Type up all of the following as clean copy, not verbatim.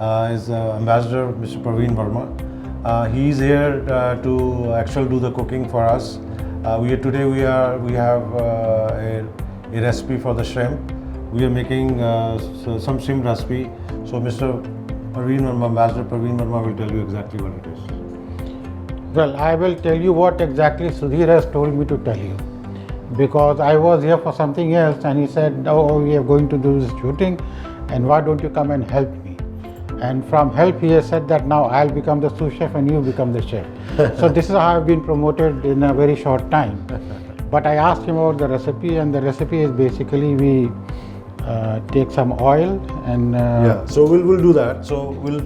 is Ambassador Mr. Praveen Verma. He is here to actually do the cooking for us. Today we have a recipe for the shrimp. We are making some shrimp recipe. So Mr. Praveen Verma, Ambassador Praveen Verma will tell you exactly what it is. Well, I will tell you what exactly Sudhir has told me to tell you, because I was here for something else and he said, oh, we are going to do this shooting and why don't you come and help me? And from help he has said that now I'll become the sous chef and you become the chef. So this is how I've been promoted in a very short time. But I asked him about the recipe, and the recipe is basically we take some oil and... yeah, so we'll do that. So we'll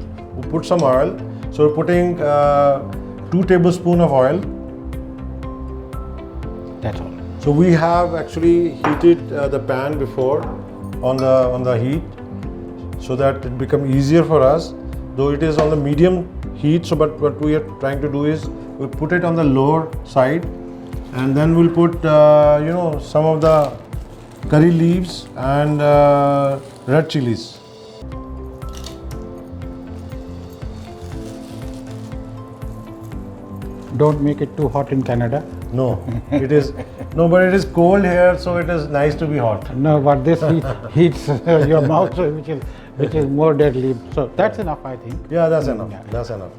put some oil. So we're putting 2 tablespoons of oil. That's all. So we have actually heated the pan before on the heat, so that it become easier for us. Though it is on the medium heat, so but what we are trying to do is we put it on the lower side, and then we'll put some of the curry leaves and red chilies. Don't make it too hot in Canada. No, it is but it is cold here, so it is nice to be hot. No, but this heats your mouth, which is more deadly. So that's enough, I think. Yeah, that's enough. Yeah. That's enough.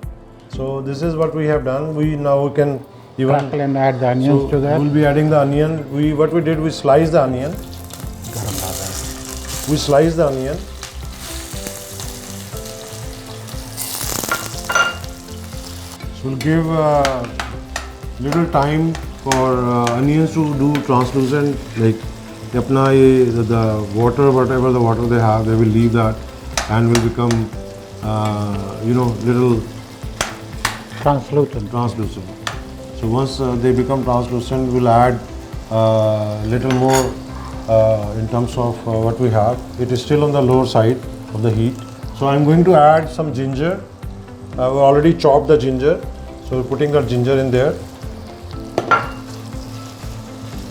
So this is what we have done. We can even crackle and add the onions to that. We'll be adding the onion. What we did, we sliced the onion. We sliced the onion. So we'll give little time for onions to do translucent, like the water, whatever the water they have, they will leave that and will become little translucent. So once they become translucent, we'll add little more in terms of what we have. It is still on the lower side of the heat. So I'm going to add some ginger. We already chopped the ginger, so we're putting the ginger in there.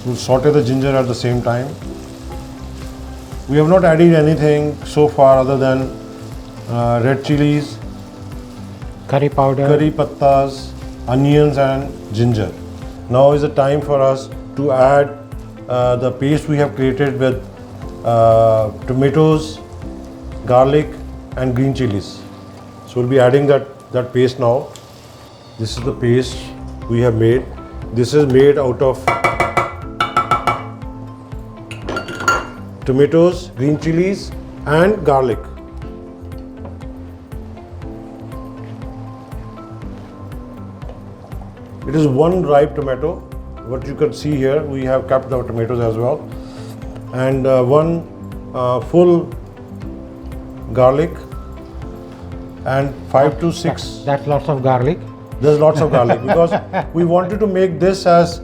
We'll saute the ginger at the same time. We have not added anything so far other than red chilies, curry powder, curry pattas, onions and ginger. Now is the time for us to add the paste we have created with tomatoes, garlic and green chilies. So we'll be adding that paste now. This is the paste we have made. This is made out of tomatoes, green chilies and garlic. It is 1 ripe tomato. What you can see here, we have kept the tomatoes as well, and 1 full garlic and 5 to 6. That's lots of garlic. There's lots of garlic because we wanted to make this as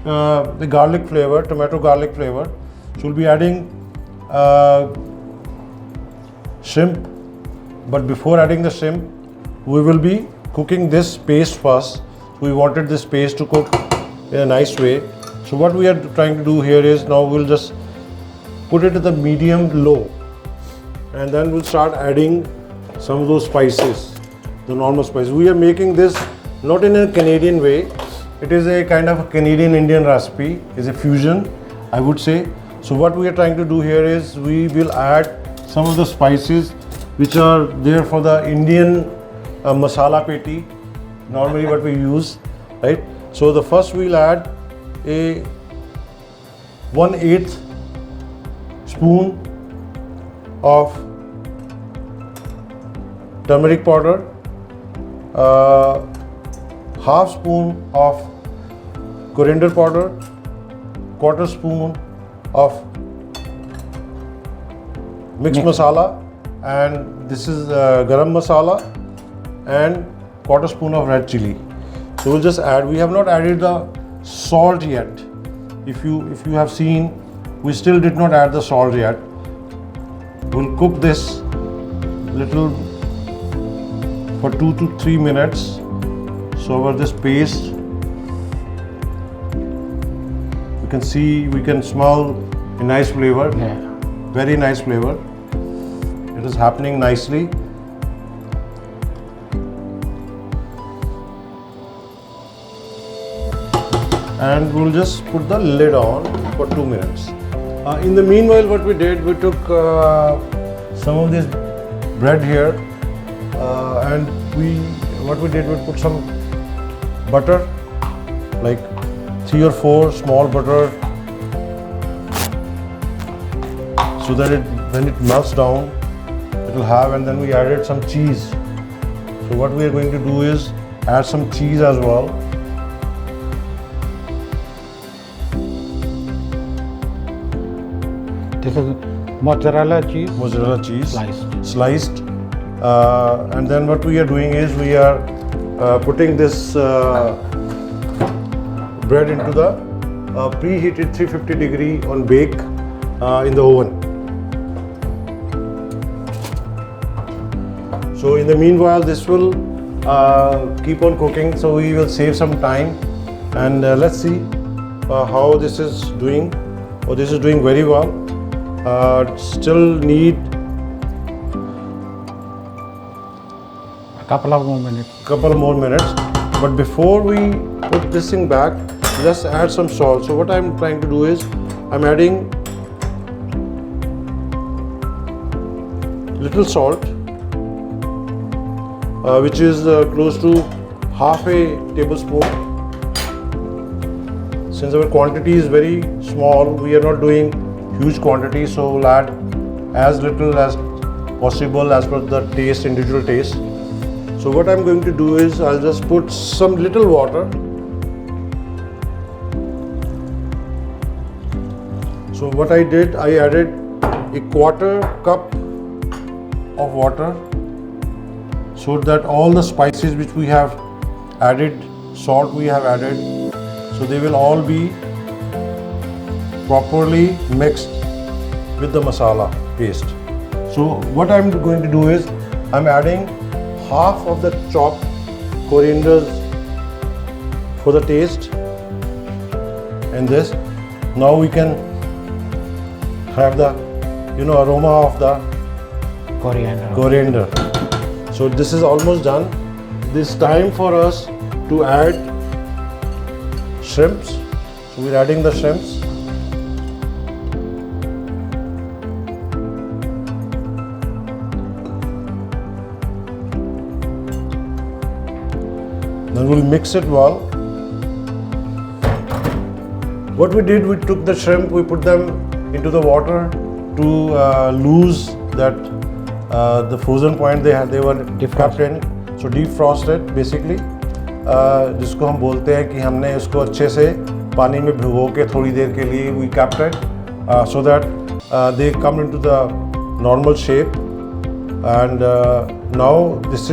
the garlic flavor, tomato garlic flavor. So we'll be adding shrimp, but before adding the shrimp, we will be cooking this paste first. We wanted this paste to cook in a nice way. So what we are trying to do here is, now we'll just put it at the medium low, and then we'll start adding some of those spices, the normal spices. We are making this not in a Canadian way. It is a kind of a Canadian Indian recipe. It's a fusion, I would say. So what we are trying to do here is we will add some of the spices which are there for the Indian masala peti, normally what we use, right? So the first we'll add a 1/8 spoon of turmeric powder, half spoon of coriander powder, 1/4 spoon of mixed masala, and this is garam masala, and 1/4 spoon of red chili. So we'll just add. We have not added the salt yet. If you have seen, we still did not add the salt yet. We'll cook this little for 2 to 3 minutes. So over this paste, we can see, we can smell a nice flavor. Yeah. Very nice flavor. It is happening nicely. and we'll just put the lid on for 2 minutes. In the meanwhile, what we did, we took some of this bread here, and we put some butter, like 3 or 4 small butter, so that when it melts down, it will have, and then we added some cheese. So what we are going to do is add some cheese as well. This is mozzarella cheese. Mozzarella cheese Sliced. And then what we are doing is we are putting this bread into the preheated 350 degree on bake in the oven. So in the meanwhile, this will keep on cooking, so we will save some time, and let's see how this is doing. Oh, this is doing very well. Still need A couple of more minutes. But before we put this thing back, let's add some salt. So what I'm trying to do is I'm adding little salt, which is close to half a tablespoon. Since our quantity is very small, we are not doing huge quantity, so we'll add as little as possible as per the taste, individual taste. So what I'm going to do is I'll just put some little water. So what I did, I added a quarter cup of water, so that all the spices which we have added, salt we have added, so they will all be properly mixed with the masala paste. So what I'm going to do is I'm adding half of the chopped corianders for the taste, and this. Now we can have the aroma of the coriander. So this is almost done. This time for us to add shrimps. So we're adding the shrimps. Then we'll mix it well. What we did, we took the shrimp, we put them into the water to lose that the frozen point they were kept in. So defrosted basically, जिसको हम बोलते हैं कि हमने इसको अच्छे से पानी में भिगो के थोड़ी देर के लिए we kept it so that they come into the normal shape, and now this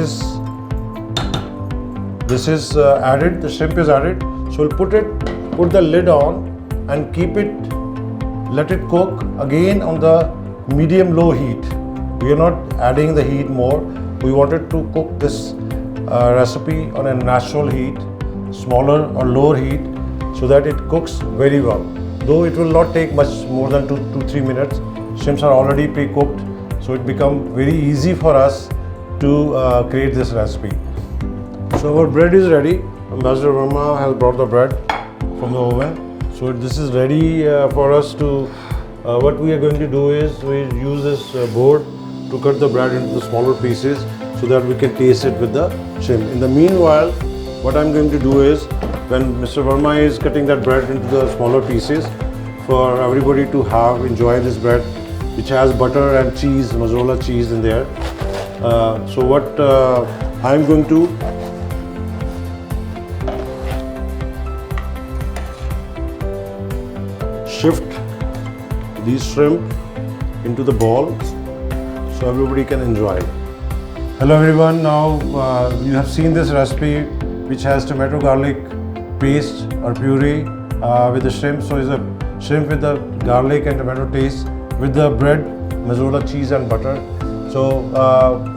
is added, the shrimp is added. So we'll put the lid on and keep it, let it cook again on the medium-low heat. We are not adding the heat more. We wanted to cook this recipe on a natural heat, smaller or lower heat, so that it cooks very well. Though it will not take much more than 2-3 minutes. Shrimps are already pre-cooked, so it becomes very easy for us to create this recipe. So our bread is ready. Ambassador Verma has brought the bread from the oven. So this is ready for us to, what we are going to do is we use this board to cut the bread into the smaller pieces so that we can taste it with the shrimp. In the meanwhile, what I'm going to do is, when Mr. Verma is cutting that bread into the smaller pieces, for everybody to enjoy this bread, which has butter and cheese, mozzarella cheese in there. So what I'm going to shift these shrimp into the bowl so everybody can enjoy. Hello everyone, now you have seen this recipe which has tomato garlic paste or puree with the shrimp. So it's a shrimp with the garlic and tomato taste with the bread, mozzarella cheese and butter. So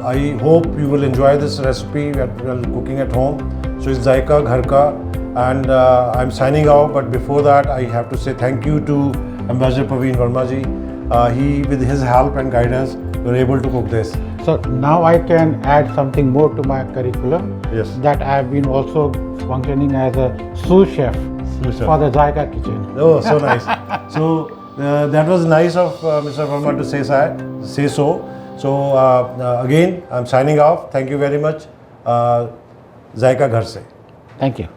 I hope you will enjoy this recipe while cooking at home. So it's Zaika, Ghar ka, and I'm signing out, but before that I have to say thank you to Ambassador Praveen Verma ji. He, with his help and guidance, were able to cook this. So now I can add something more to my curriculum. Yes. That I have been also functioning as a sous chef Mr. for the Zaika kitchen. Oh, so nice. So that was nice of Mr. Verma to say so. So again, I'm signing off. Thank you very much. Zaika Ghar se. Thank you.